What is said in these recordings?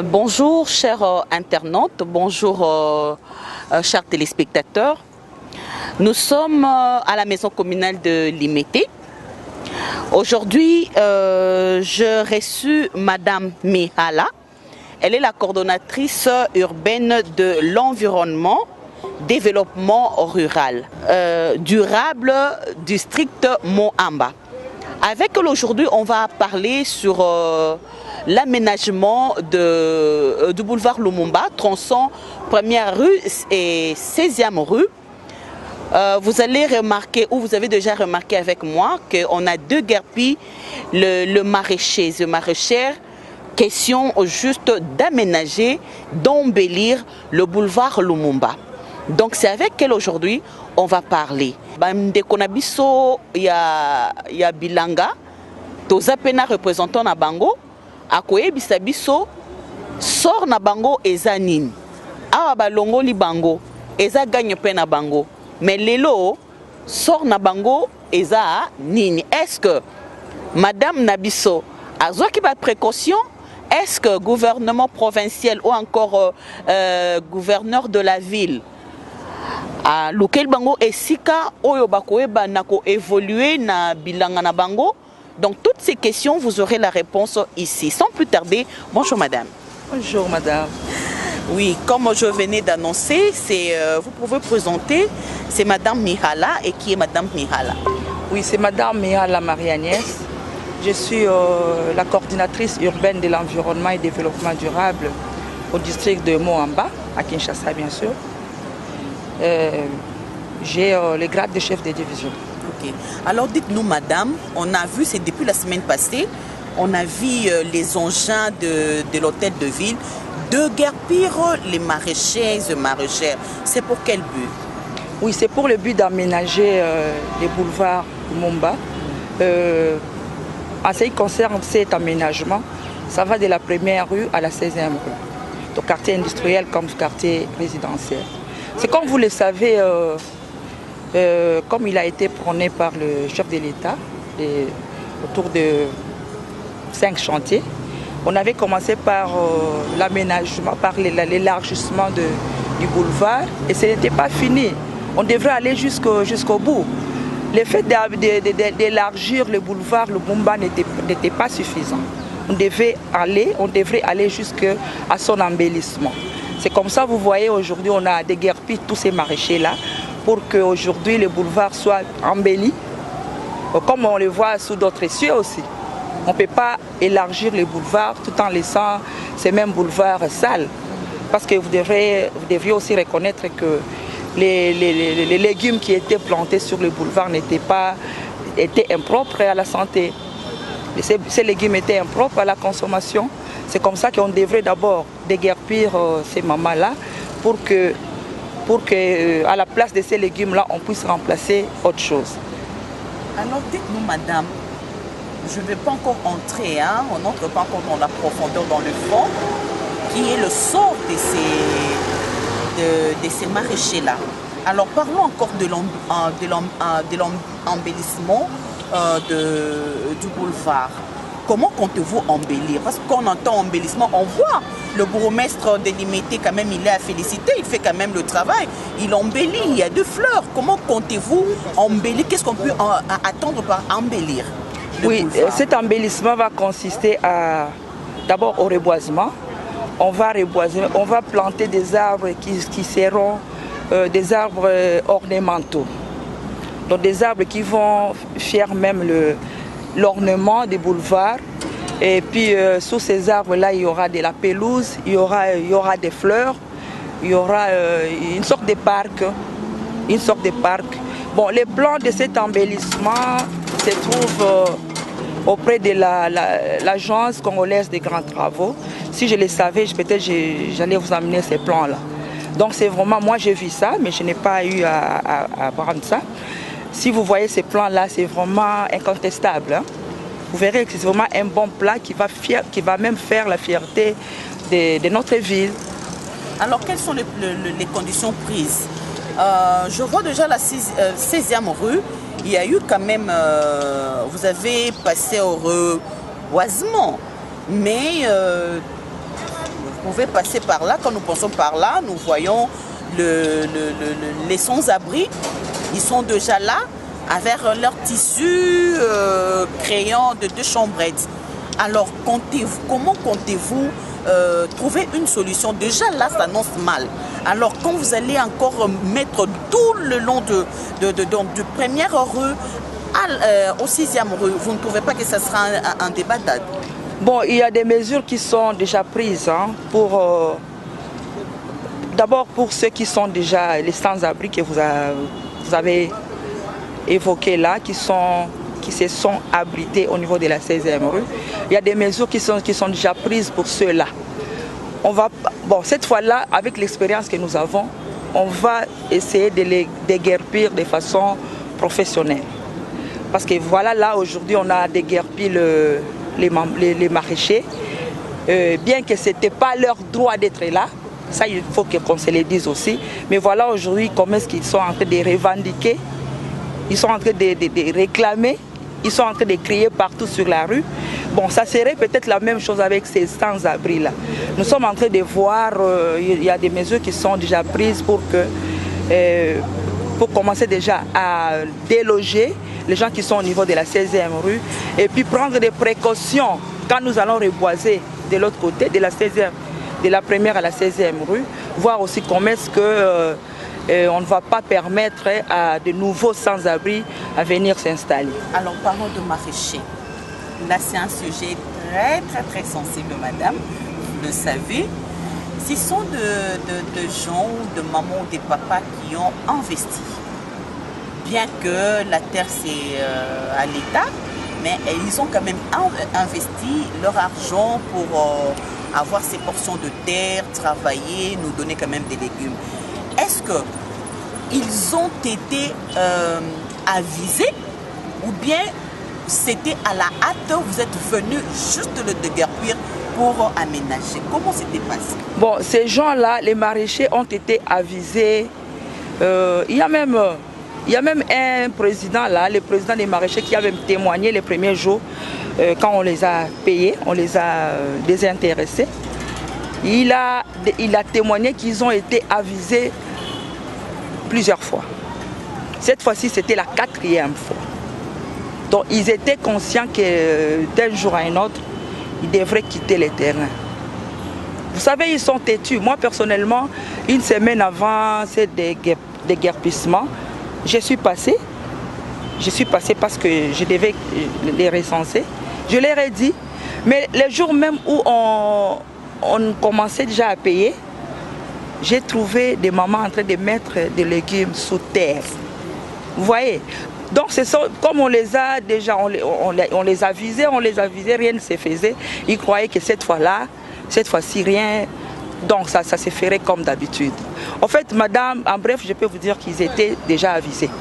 Bonjour chers internautes, bonjour chers téléspectateurs. Nous sommes à la maison communale de Limete. Aujourd'hui, je reçu Madame Mihala. Elle est la coordonnatrice urbaine de l'environnement, développement rural, durable, district Moamba. Avec elle aujourd'hui, on va parler sur l'aménagement du boulevard Lumumba, tronçon 1er rue et 16e rue. Vous allez remarquer, ou vous avez déjà remarqué avec moi, qu'on a deux guerpis, le maraîcher, le maraîcher, question juste d'aménager, d'embellir le boulevard Lumumba. Donc c'est avec elle aujourd'hui on va parler. Ndekonabiso ya bilanga, toza pena représentant na bango, akoyebisa biso sort na bango eza nini. Awa balongo li bango, eza gagne pe na bango. Mais lelo sort na bango eza nini. Est-ce que Madame Nabiso a qui ba précaution? Est-ce que gouvernement provincial ou encore gouverneur de la ville a local bango esika oyo bakoeba nako évoluer na bilanga na bango? Donc toutes ces questions vous aurez la réponse ici. Sans plus tarder, bonjour madame. Bonjour madame. Oui, comme je venais d'annoncer, vous pouvez présenter, c'est Madame Mihala. Et qui est Madame Mihala? Oui, c'est Madame Mihala Marie-Agnès. Je suis la coordinatrice urbaine de l'environnement et développement durable au district de Moamba, à Kinshasa bien sûr. J'ai le grade de chef de division. Ok. Alors dites-nous madame, on a vu, c'est depuis la semaine passée, on a vu les engins de l'hôtel de ville de guerpir les maraîchers et maraîchères. C'est pour quel but? Oui, c'est pour le but d'aménager les boulevards Lumumba. En ce qui concerne cet aménagement, ça va de la 1er rue à la 16e rue. Donc quartier industriel comme quartier résidentiel. C'est comme vous le savez, comme il a été prôné par le chef de l'État, autour de 5 chantiers, on avait commencé par l'aménagement, par l'élargissement du boulevard et ce n'était pas fini. On devrait aller jusqu'au bout. Le fait d'élargir le boulevard Lumumba n'était pas suffisant. On devrait aller jusqu'à son embellissement. C'est comme ça, vous voyez, aujourd'hui, on a déguerpi tous ces maraîchers-là pour qu'aujourd'hui, le boulevard soit embelli, comme on le voit sous d'autres cieux aussi. On ne peut pas élargir les boulevards tout en laissant ces mêmes boulevards sales. Parce que vous devriez aussi reconnaître que les légumes qui étaient plantés sur le boulevard étaient impropres à la santé. Ces légumes étaient impropres à la consommation. C'est comme ça qu'on devrait d'abord déguerpir ces mamans-là pour que à la place de ces légumes-là, on puisse remplacer autre chose. Alors dites-nous madame, je ne vais pas encore entrer, on n'entre pas encore dans la profondeur, dans le fond, qui est le sort de ces maraîchers-là. Alors parlons encore de l'embellissement du boulevard. Comment comptez-vous embellir? Parce qu'on entend embellissement, on voit le bourgmestre de Limete quand même, il est à féliciter, il fait quand même le travail, il embellit, il y a 2 fleurs. Comment comptez-vous embellir? Qu'est-ce qu'on peut attendre par embellir? Oui, cet embellissement va consister d'abord au reboisement. On va reboiser, on va planter des arbres qui seront des arbres ornementaux. Donc des arbres qui vont faire même l'ornement des boulevards. Et puis sous ces arbres-là, il y aura de la pelouse, il y aura des fleurs, il y aura une sorte de parc. Bon, les plans de cet embellissement se trouvent auprès de l'agence congolaise des grands travaux. Si je le savais, peut-être j'allais vous amener ces plans-là. Donc c'est vraiment, moi j'ai vu ça, mais je n'ai pas eu à prendre ça. Si vous voyez ces plans-là, c'est vraiment incontestable. Vous verrez que c'est vraiment un bon plan qui va même faire la fierté de notre ville. Alors quelles sont les conditions prises? Je vois déjà la 16e rue. Il y a eu quand même, vous avez passé au reboisement, mais pouvez passer par là. Quand nous passons par là, nous voyons les sans-abri. Ils sont déjà là avec leur tissu créant de 2 chambrettes. Alors, comment comptez-vous trouver une solution? Déjà là, ça annonce mal. Alors, quand vous allez encore mettre tout le long de première rue au 6e rue, vous ne trouvez pas que ça sera un débandade? Bon, il y a des mesures qui sont déjà prises d'abord pour ceux qui sont déjà les sans-abri que vous avez évoqués là, qui se sont abrités au niveau de la 16e rue. Il y a des mesures qui sont déjà prises pour ceux-là. Cette fois-là, avec l'expérience que nous avons, on va essayer de les déguerpir de façon professionnelle. Parce que voilà, là aujourd'hui, on a déguerpi les maraîchers, bien que ce n'était pas leur droit d'être là. Ça, il faut qu'on se le dise aussi. Mais voilà aujourd'hui comment est-ce qu'ils sont en train de revendiquer, ils sont en train de réclamer, ils sont en train de crier partout sur la rue. Bon, ça serait peut-être la même chose avec ces sans-abri-là. Nous sommes en train de voir, il y a des mesures qui sont déjà prises pour commencer déjà à déloger les gens qui sont au niveau de la 16e rue et puis prendre des précautions quand nous allons reboiser de l'autre côté, de la 16e, de la première à la 16e rue, voir aussi comment est-ce que on ne va pas permettre à de nouveaux sans-abri à venir s'installer. Alors parlons de maraîchers. Là, c'est un sujet très très très sensible, madame, vous le savez. Ce sont de gens, de mamans ou des papas qui ont investi. Bien que la terre c'est à l'État, mais ils ont quand même investi leur argent pour avoir ces portions de terre, travailler, nous donner quand même des légumes. Est-ce qu'ils ont été avisés ou bien c'était à la hâte, vous êtes venus juste le déguerpir pour aménager? Comment c'était passé? Bon, ces gens-là, les maraîchers ont été avisés. Il y a même un président là, le président des maraîchers qui avait témoigné les premiers jours quand on les a payés, on les a désintéressés. Il a témoigné qu'ils ont été avisés plusieurs fois. Cette fois-ci, c'était la 4e fois. Donc, ils étaient conscients que d'un jour à un autre, ils devraient quitter le terrain. Vous savez, ils sont têtus. Moi, personnellement, une semaine avant ces déguerpissements, je suis passée parce que je devais les recenser. Je leur ai dit, mais le jour même où on commençait déjà à payer, j'ai trouvé des mamans en train de mettre des légumes sous terre. Vous voyez? Donc, comme on les a déjà, on les avisait, rien ne se faisait. Ils croyaient que cette fois-ci, rien. Donc, ça se ferait comme d'habitude. En fait, madame, en bref, je peux vous dire qu'ils étaient déjà avisés.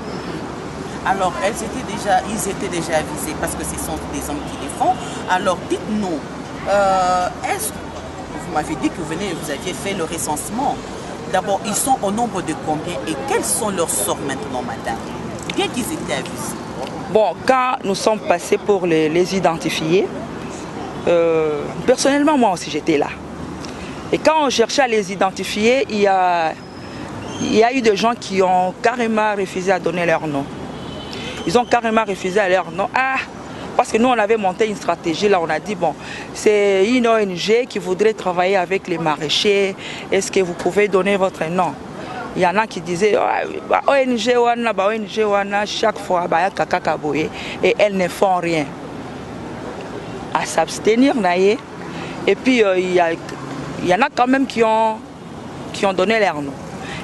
Alors, ils étaient déjà avisés parce que ce sont des hommes qui les font. Alors, dites-nous, vous m'avez dit que vous aviez fait le recensement. D'abord, ils sont au nombre de combien et quels sont leurs sorts maintenant, madame? Bien qu'ils étaient avisés. Bon, quand nous sommes passés pour les identifier, personnellement, moi aussi, j'étais là. Et quand on cherchait à les identifier, il y a eu des gens qui ont carrément refusé à donner leur nom. Ils ont carrément refusé à leur nom. Parce que nous, on avait monté une stratégie, là, on a dit, bon, c'est une ONG qui voudrait travailler avec les maraîchers. Est-ce que vous pouvez donner votre nom? Il y en a qui disaient, ONG, chaque fois, et elles ne font rien. À s'abstenir, et puis il y en a quand même qui ont donné leur nom.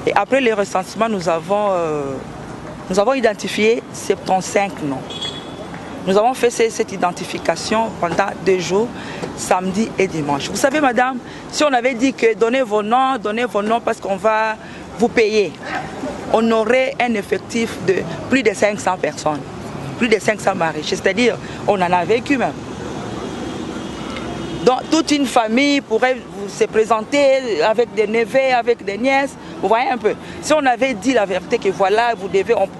Et après les recensements, nous avons identifié 75 noms. Nous avons fait cette identification pendant 2 jours, samedi et dimanche. Vous savez, madame, si on avait dit que donnez vos noms parce qu'on va vous payer, on aurait un effectif de plus de 500 personnes, plus de 500 maraîchers, c'est-à-dire on en a vécu même. Donc toute une famille pourrait se présenter avec des neveux, avec des nièces, vous voyez un peu. Si on avait dit la vérité que voilà,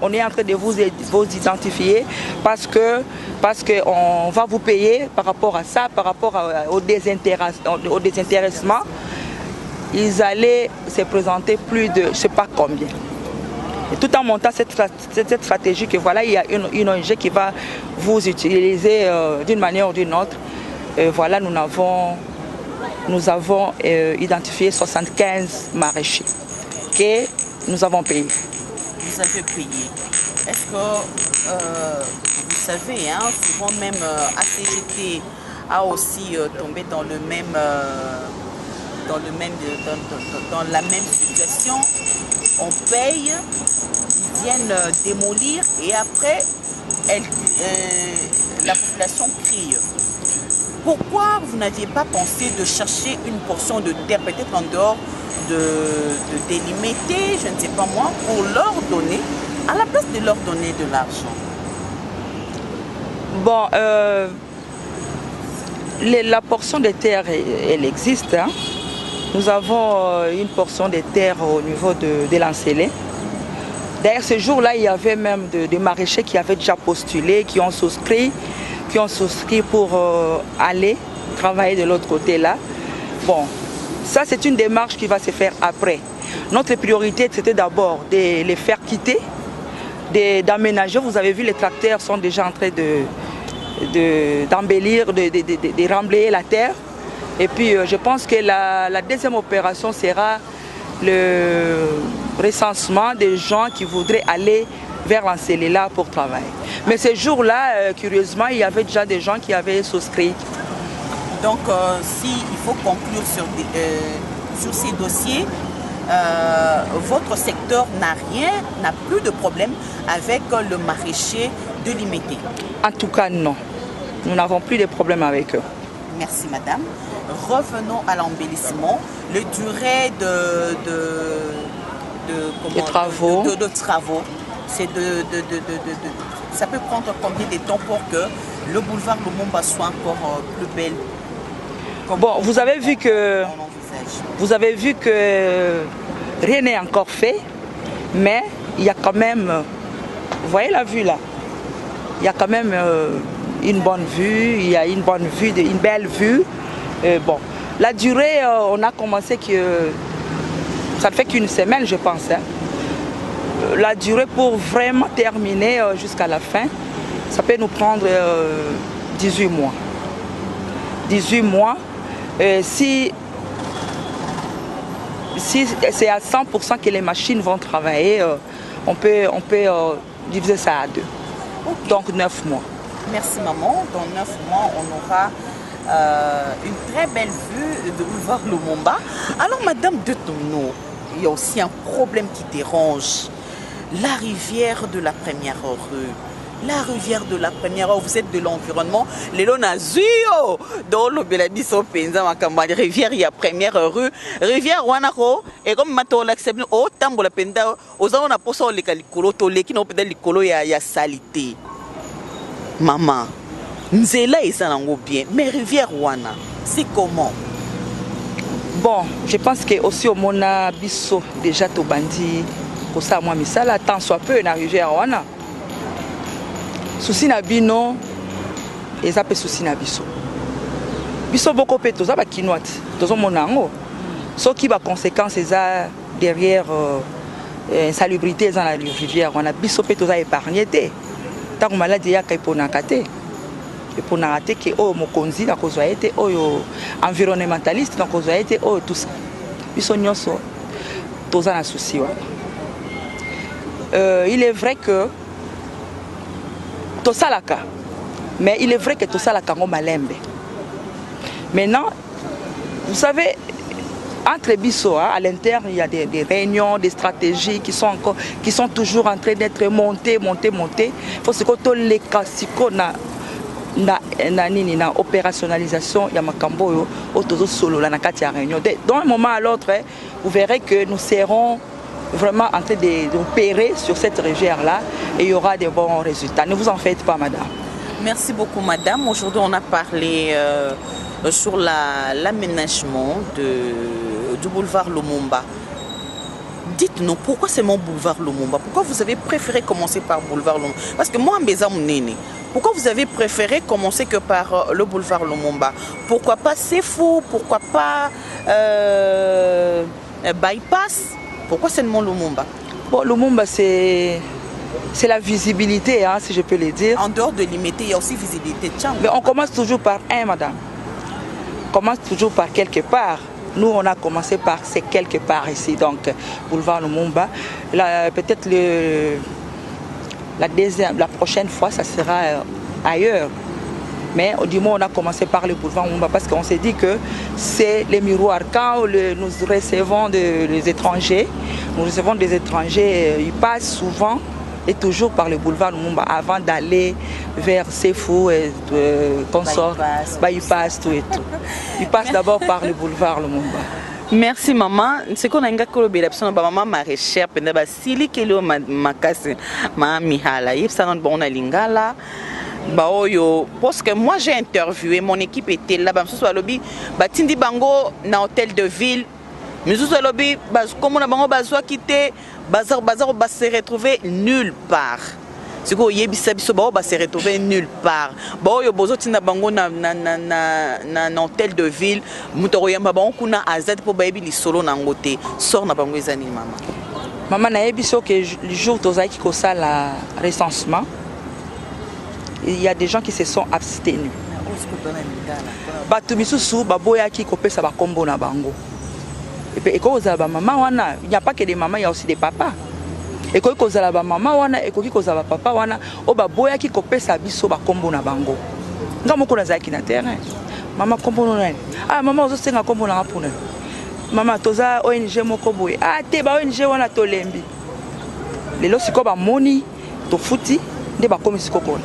on est en train de vous identifier parce qu'on va vous payer par rapport à ça, par rapport au désintéressement, ils allaient se présenter plus de je ne sais pas combien. Et tout en montant cette stratégie que voilà, il y a une ONG qui va vous utiliser d'une manière ou d'une autre. Voilà, nous avons identifié 75 maraîchers que nous avons payés. Vous avez payé. Est-ce que vous savez, hein, souvent même ACGT a aussi tombé dans le même dans la même situation? On paye, ils viennent démolir et après la population crie. Pourquoi vous n'aviez pas pensé de chercher une portion de terre peut-être en dehors de délimiter, je ne sais pas moi, pour leur donner, à la place de leur donner de l'argent? Bon, la portion de terre, elle existe. Hein. Nous avons une portion de terre au niveau de l'Ancélé. D'ailleurs, ce jour-là, il y avait même des maraîchers qui avaient déjà postulé, qui ont souscrit pour aller travailler de l'autre côté là. Bon, ça c'est une démarche qui va se faire après. Notre priorité, c'était d'abord de les faire quitter, d'aménager. Vous avez vu, les tracteurs sont déjà en train d'embellir, de remblayer la terre. Et puis je pense que la deuxième opération sera le recensement des gens qui voudraient aller vers l'Ancélé-là pour travailler. Mais ce jour-là, curieusement, il y avait déjà des gens qui avaient souscrit. Donc, s'il faut conclure sur ces dossiers, votre secteur n'a plus de problème avec le maraîcher de Limete? En tout cas, non. Nous n'avons plus de problème avec eux. Merci, madame. Revenons à l'embellissement. Le durée de travaux, c'est ça peut prendre combien de temps pour que le boulevard Lumumba soit encore plus belle? Bon, vous avez vu que rien n'est encore fait, mais il y a quand même, vous voyez la vue là, il y a quand même une bonne vue, il y a une bonne vue, une belle vue. Bon, la durée, on a commencé que ça ne fait qu'une semaine, je pense. Hein. La durée pour vraiment terminer jusqu'à la fin, ça peut nous prendre 18 mois. 18 mois. Si c'est à 100% que les machines vont travailler, on peut diviser ça à 2. Okay. Donc 9 mois. Merci maman. Dans 9 mois, on aura une très belle vue de boulevard Lumumba. Alors madame de Tono, il y a aussi un problème qui dérange. La rivière de la première rue. La rivière de la première rue, vous êtes de l'environnement. Les Lonazuyo, dans le Belabiso Penza, la rivière, il y a première rue. Rivière Wanako, et comme maintenant l'accepte, au Tambo la Penda, aux gens on a posé les calicolo, qui n'ont pas de l'icolo, il y a salité. Maman, Nzela et ça n'en bien, mais rivière Wana, c'est comment? Bon, je pense que aussi au Mona Bisso, déjà tout bandi. Pour ça, moi, mais ça, là, tant soit peu, na rivière, wana. Souci na bino, et ça peut souci na biso. Biso beaucoup peut tout ça, bah, kinoat, tout ça, mon ango. Ce qui va conséquence, ça, derrière, insalubrité dans la rivière, on a biso peut tout ça épargné. Tant que maladie, il y a qu'à y et pour n'arrêter que oh mon conzi la cause a été oh environnementaliste la cause a été oh tout ça. Biso nyonso, tout ça na souci. Il est vrai que tout ça la cas, mais il est vrai que tout ça la cas on malembe. Maintenant, vous savez, entre Bisso, à l'interne, il y a des réunions, des stratégies qui sont toujours en train d'être montées. Il faut se que les classiques na opérationnalisation, il y a makambo autour solo la nakati réunion. D'un moment à l'autre, vous verrez que nous serons vraiment en train d'opérer sur cette rivière-là et il y aura des bons résultats. Ne vous en faites pas, madame. Merci beaucoup, madame. Aujourd'hui, on a parlé sur l'aménagement du boulevard Lumumba. Dites-nous, pourquoi c'est mon boulevard Lumumba? Pourquoi vous avez préféré commencer par boulevard Lumumba? Parce que moi, pourquoi vous avez préféré commencer que par le boulevard Lumumba? Pourquoi pas Sefou? Pourquoi pas bypass. Pourquoi seulement Lumumba? Bon, Lumumba, c'est la visibilité, hein, si je peux le dire. En dehors de limiter, il y a aussi visibilité. Tiens, mais on commence toujours par un, madame. On commence toujours par quelque part. Nous, on a commencé par ces quelque part ici, donc boulevard Lumumba. Peut-être la prochaine fois, ça sera ailleurs. Mais du moins, on a commencé par le boulevard Lumumba parce qu'on s'est dit que c'est les miroirs. Quand nous recevons des étrangers, ils passent souvent et toujours par le boulevard Lumumba avant d'aller vers Sefou et consorts. Ils passent tout et tout. Ils passent d'abord par le boulevard Lumumba. Merci maman. C'est qu'on a un gars qui a maman maraîchère pendant basili kilo makasi ma mihala. Il s'en bon na lingala. Parce que moi j'ai interviewé, mon équipe était là. Je lobby, batindi bango na hôtel de ville. Mais je lobby, comme on a bango bazwa quitté, bazar se retrouver nulle part. C'est quoi yebisa biso ba se retrouver nulle part. Yo bozo tina bango na hôtel de ville, mutoro yamba bango kuna azad po ba yebi li solo na ngote. Sort na bango ezani mama. Maman na yebiso que le jour tozaki ko ça la recensement. Il y a des gens qui se sont abstenus. Batu misusu baboya ki kopesa ba kombo na bango. Et puis kozala ba maman wana, il n'y a pas que des mamans, il y a aussi des papas. Et quand kozala ba maman wana, et quand kozala ba papa wana, o baboya ki kopesa biso ba kombo na bango. Ngamo ko nazaki na terrain. Maman kombo na nani? Ah maman ozo senga kombo na rapuna. Maman toza ONG moko boye. Ah te ba ONG wana tolembi. Lelo siko ba moni to futi.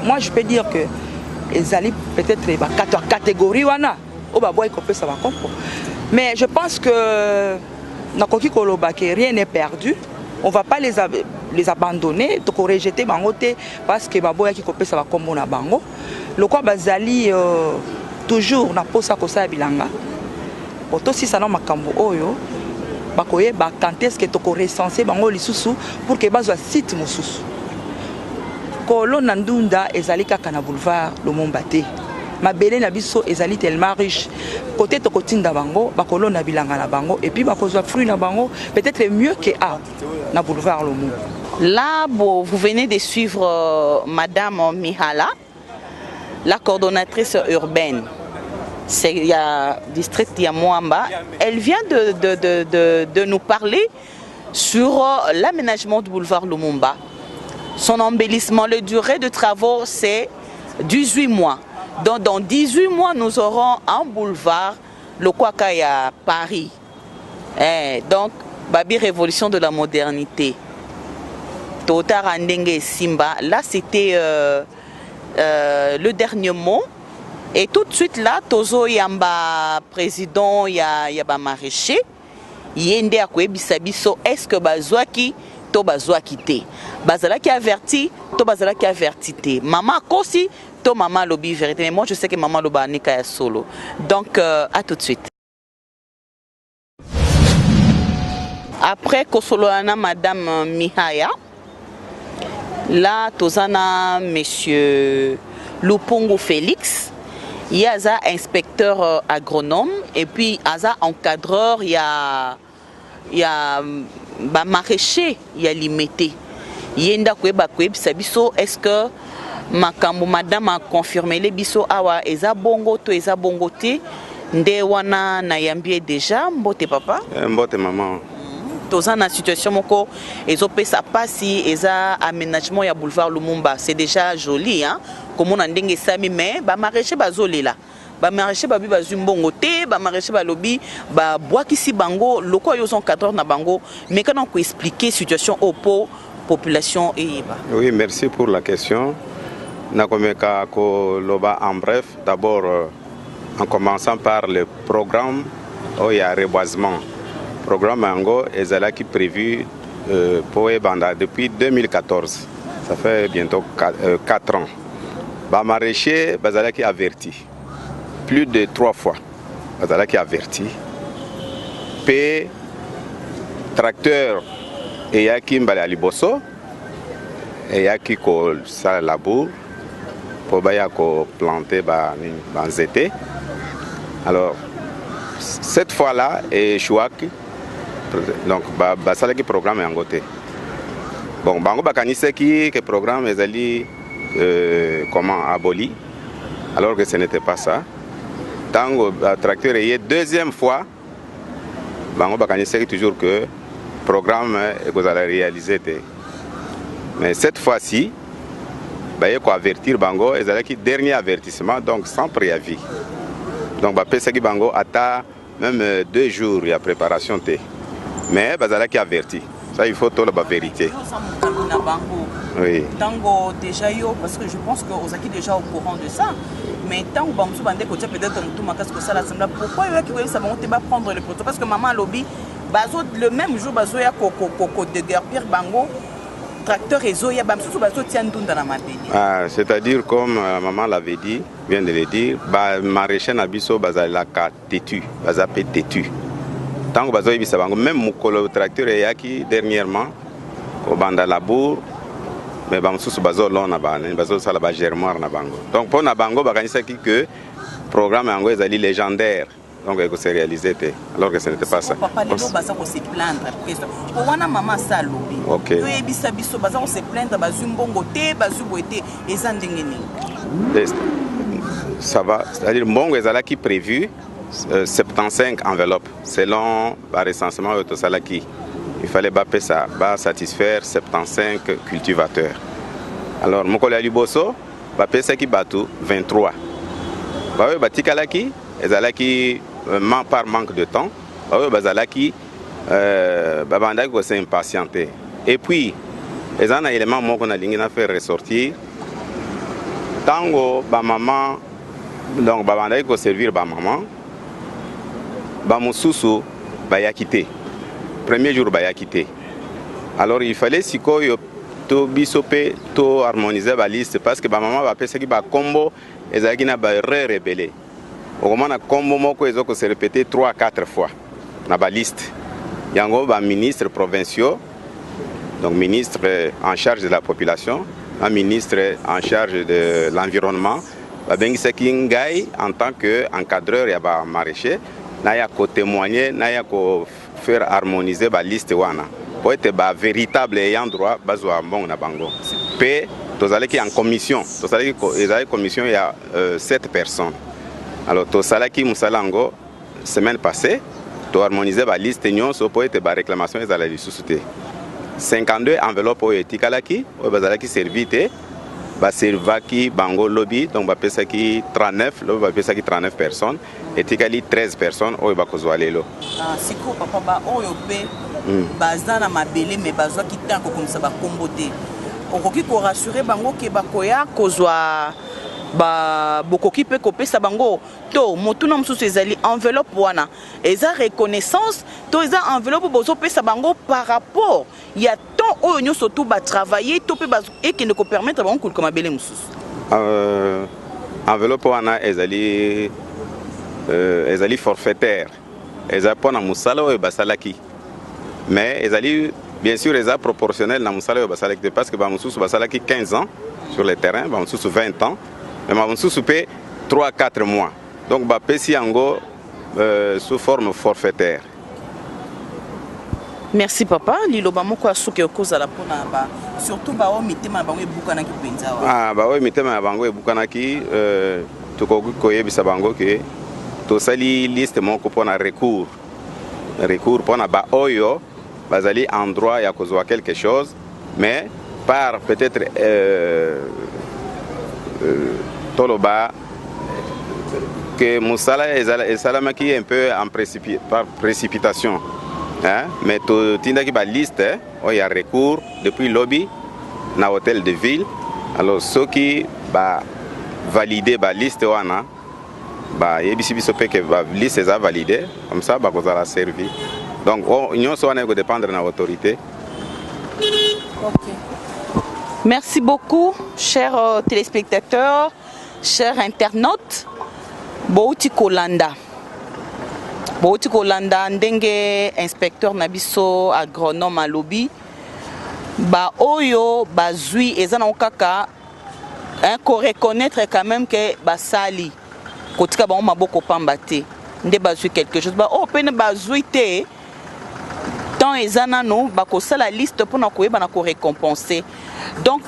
Moi je peux dire que les alliés peut-être catégorie mais je pense que rien n'est perdu. On ne va pas les abandonner, donc rejeter bangote parce que baboya qui kopesa ba kombo na bango. Le quoi bazali toujours na posa kosa bilanga. Poto si ça na makambo oyo bakoye ba quand est-ce que toko recenser bango lisusu pour que bazwa site mususu. Kolo Nandunda ezali kaka na boulevard Lumumba te. Mabele na biso ezali tellement riche. Côté tokotinda bango, bakolo na bilanga na bango et puis bakozwa fruit na bango peut-être mieux que na boulevard Lumumba. Là, vous venez de suivre Madame Mihala, la coordonnatrice urbaine. C'est il y a district Yamouamba. Elle vient de nous parler sur l'aménagement du boulevard Lumumba. Son embellissement, la durée de travaux, c'est 18 mois. Donc, dans 18 mois, nous aurons un boulevard, le Kwakaya, Paris. Donc, Babi Révolution de la modernité. Tota Randenge Simba. Là, c'était le dernier mot. Et tout de suite, là, Tozo Yamba, président, Yaba maraîcher. Yende Akwe Bisabiso, est-ce que Bazouaki to bazwa quitté bazala qui averti to bazala qui averti maman kosi to maman lobby vérité mais moi je sais que maman loba nika ya solo donc à tout de suite. Après Kosoloana madame Mihaya là tozana monsieur Lupongo Félix il y a un inspecteur agronome et puis aza encadreur il y a ba maraîcher ya limité yenda kweba kwebisa biso est-ce que makambo madame a confirmé les biso awa eza bongo to eza bongo te nde wana na yambie déjà mbote papa mbote maman toza na situation moko ezopesa pasi eza aménagement ya boulevard Lumumba c'est déjà joli hein comme on a ndenge sami mais ba maraîcher bazolela ba maraîcher babi bazumbongo te ba maraîcher ba lobby ba boakisi bango loko yo son 14 na bango mais quand on peut expliquer situation au population et oui merci pour la question nakomeka ko loba en bref d'abord en commençant par le programme où il y a reboisement programme ango ezalaki prévu pour Ebanda depuis 2014 ça fait bientôt 4 ans ba maraîcher bazalaki averti plus de 3 fois. Bazala qui averti. P tracteur et yaki mbale aliboso et yaki ko sala labour pour baya ko planter ba nzete. Alors cette fois-là, et Chouak, donc, basalaki programme en côté. Bon, bango bakanise qui que programme est allé comment aboli, alors que ce n'était pas ça. Tango tracteur est deuxième fois, bango bakanise toujours que programme est que vous allez réaliser. Mais cette fois-ci, il faut avertir bango, et c'est le dernier avertissement, donc sans préavis. Donc, il bango attend même 2 jours de préparation. Mais il y a averti. Ça, il faut tout la vérité. Oui. Tango déjà yo, parce que je pense que vous êtes déjà au courant de ça. Mais tant que vous avez peut-être tout ma casse que ça l'assemblée, pourquoi il y a ça va prendre le protocole? Parce que maman lobby, le même jour, bazo ya coco de guerre Pierre Bango, tracteur réseau ya bam sous bazo tient tout dans la mabéni. Ah, c'est-à-dire comme maman l'avait dit, vient de le dire, maraîcher nabiso bazala ka têtu, bazapé têtu. Tant que bazo ibisa bango, même mukolo tracteur yaki dernièrement au banda labour. Mais bamsusu bazo lona bana bazo sala ba germoire na bango. Donc pour na bango bakanisa que programme ango ezali légendaire. Donc il faut se réaliser alors que ce n'était pas ça. Papa les gens baza ko se plaindre pour wana maman ça lobi. OK. Yo ebisa biso baza ko se plaindre bazu mbongo te bazu boete ezandenge ni. Ça va, c'est-à-dire mbongo ezala qui prévu 75 enveloppes selon le recensement de Salaki. Il fallait ça, satisfaire 75 cultivateurs. Alors, mon collègue Liboso, ça qui batou 23. Batikalaki, ezalaki par manque de temps, bazalaki babandaki ko s'est impatienté. Et puis, les un élément qu'on a lingina faire ressortir. Tango ba maman, donc babandaki ko servir ba maman, ba mususu ba yakité. Premier jour baya quitté. Alors il fallait si to bisopé to harmoniser la liste parce que ma maman va penser qu'il va combo et ça qui n'a pas rebellé. Au moment na combo moko ezoko se répéter 3-4 fois na ba liste. Yango ba ministre provinciaux, donc ministre en charge de la population, un ministre en charge de l'environnement, ba bengi sekingai en tant que encadreur ya ba maraîcher, na ya ko témoigner, na ya ko faire harmoniser la liste wana pour être un véritable ayant droit bazwa bon na bango p tozali qui en commission tozali commission il y a 7 personnes alors tozali qui musalango semaine passée to harmoniser la liste nyonso pour être ba réclamation ezala li susute 52 enveloppes o etikalaki o bazali qui servite ba servaki bango lobby donc ba pesa ki 39 lobby ba pesa ki 39 personnes etikali 13 personnes o ba kozwa lelo siko papa ba oyo pe bazana mabele mais bazwa ki tanko comme ça ba kombote okoki ko rassurer bango ke bakoya kozwa ba bokoki pe kopesa bango to motuna mususu ezali enveloppe wana eza reconnaissance to eza enveloppe bozo pesa bango par rapport ya temps oyo nyoso to ba travailler to pe ba et qui ne ko permettre bango ko mabele mususu enveloppe wana ezali forfaitaire eza pona musala oyo basalaki mais ezali bien sûr eza proportionnel na musala oyo basalaki parce que ba mususu basalaki 15 ans sur le terrain ba mususu 20 ans mais ma mususu pe 3-4 mois donc ba pesi yango sous forme forfaitaire. Merci papa liloba moko asuke okozala pona ba surtout ba o mitema bango ebukana ki penza wa ba o mitema bango ebukana ki to ko yebisa bango ke to sali liste moko pona recours pona ba oyo bazali en droit ya kozwa quelque chose mais par peut-être toloba que musala ezala qui un peu en par précipitation hein? Mais to tinda ki ba liste il y a recours depuis lobby na hôtel de ville alors ceux qui ba valider ba liste wana ba yebisi biso pe que ba liste eza validé comme ça ba kozala servi donc union so wana ko dépendre na autorité. OK. Merci beaucoup chers téléspectateurs, chers internautes. Bouti Kolanda ndenge inspecteur nabiso agronome alobi ba oyo bazui ezana kaka ko reconnaître quand même que basali kotika ba maboko pambate nde bazui quelque chose ba o pene bazui te tant ezanano bakosa la liste pour na koyeba na ko récompenser donc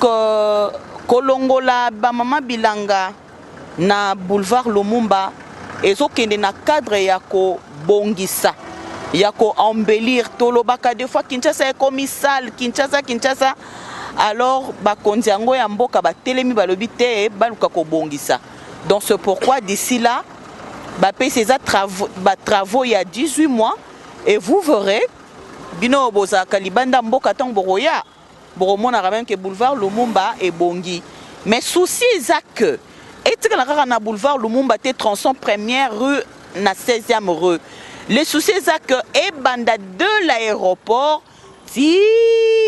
kolongola ba mama bilanga na boulevard Lumumba ezokende na cadre ya ko bongisa ya ko embellir tolobaka des fois Kinshasa est comme sale Kinshasa alors bakonzi yango ya mboka batelemi balobi te baluka ko bongisa donc c'est pourquoi d'ici là bapé ces travaux il y a 18 mois et vous verrez bino bozaka libanda mboka tang boroya boromona même que boulevard Lumumba et bongi mais souci est que et tu na boulevard Lumumba te tronçon première rue na 16e rue les soucis est que et banda de l'aéroport si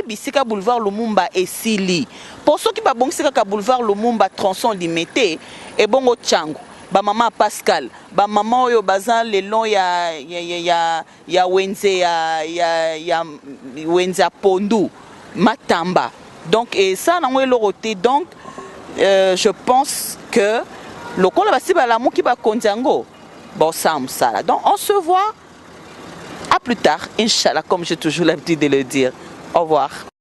bisika boulevard Lumumba et Sili pour ceux qui ba bongsika ka boulevard Lumumba tronçon limité et bongo tchango ba maman Pascal ba maman oyo bazan le long ya Wenze Pondu Matamba donc et ça na ngwe loroté donc je pense que le col va si ba la mo ki ba kondiango bon ça donc on se voit à plus tard inchallah comme j'ai toujours l'habitude de le dire au revoir.